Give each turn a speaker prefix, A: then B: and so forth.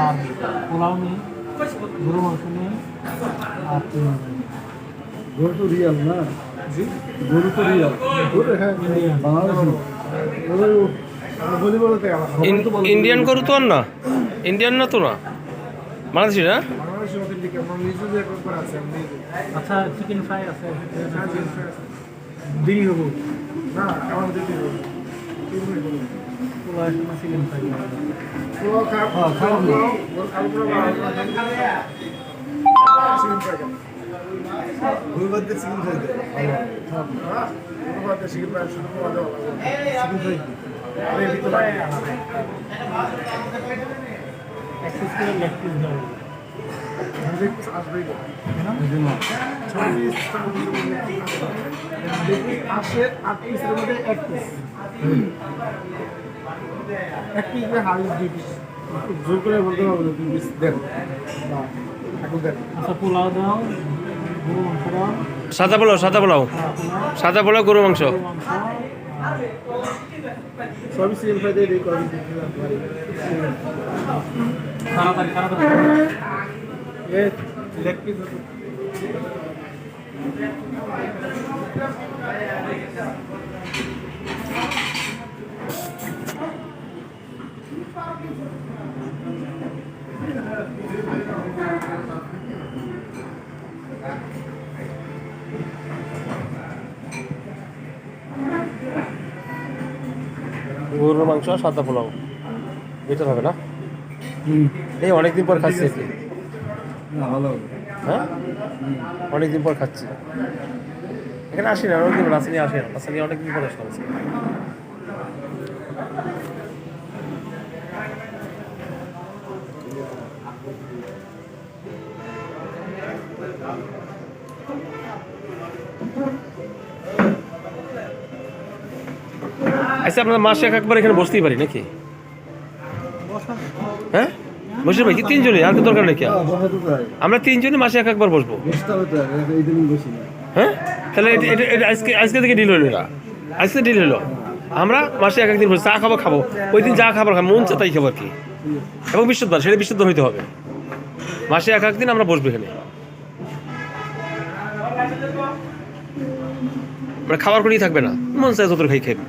A: আর পোলাও নেই, গরু মাংস নেই, আর
B: গরু তো রিয়াল না, গরু তো রিয়াল, গরু হ্যাঁ বাংলাদেশি।
C: ইন্ডিয়ান গরু তো আর না, ইন্ডিয়ান না তো না, বাংলাদেশি না।
A: আচ্ছা চিকেন ফ্রাই আছে, দিই হবো পোলাও একটা চিকেন ফ্রাই। এক্সেস করে লেগ পিস দাও।
B: আসে 8 পিসের মধ্যে 1 পিস, 1 পিস হাড়ি 2 পিস, জোর করে বলতে পারবো 2 পিস দেন না এখন দেন।
A: আচ্ছা পোলাও দাও, গরু মাংস দাও,
C: সাদা পোলাও, সাদা পোলাও, সাদা পোলাও, গরু মাংস।
A: গরু মাংস
B: সবই সিএল ফ্রাই দিয়ে দিই করি
A: তাড়াতাড়ি তাড়াতাড়ি।
B: এ লেগ পিস
C: গরুর মাংস আর সাদা পোলাও, এটা হবে না? এই অনেকদিন পর খাচ্ছি আর কি।
B: না ভালো।
C: হ্যাঁ, অনেকদিন পর খাচ্ছি। এখানে আসি না, অনেকদিন রাসানি আসে না, রাসানি অনেকদিন পর আসলাম। আচ্ছা, আপনার মাসে একবার এখানে বসতেই পারি নাকি? হ্যাঁ, বসে ভাই কি তিনজনই, আর কি দরকার নাকি? আমরা তিনজনই মাসে একবার বসবো। হ্যাঁ, তাহলে আজকে আজকে থেকে ডিল হইলো না, আজকে ডিল হইলো। আমরা মাসে একদিন বসে চা খাবো, খাবো ওই দিন যা খাবার খাবো, মন চা তাই খাবো আর কি। এবং বৃহস্পতিবার, সেটা বৃহস্পতিবার হইতে হবে। মাসে একদিন আমরা বসবো এখানে, মানে খাবার করেই থাকবে না, মন চায় যত খাই খাইবে।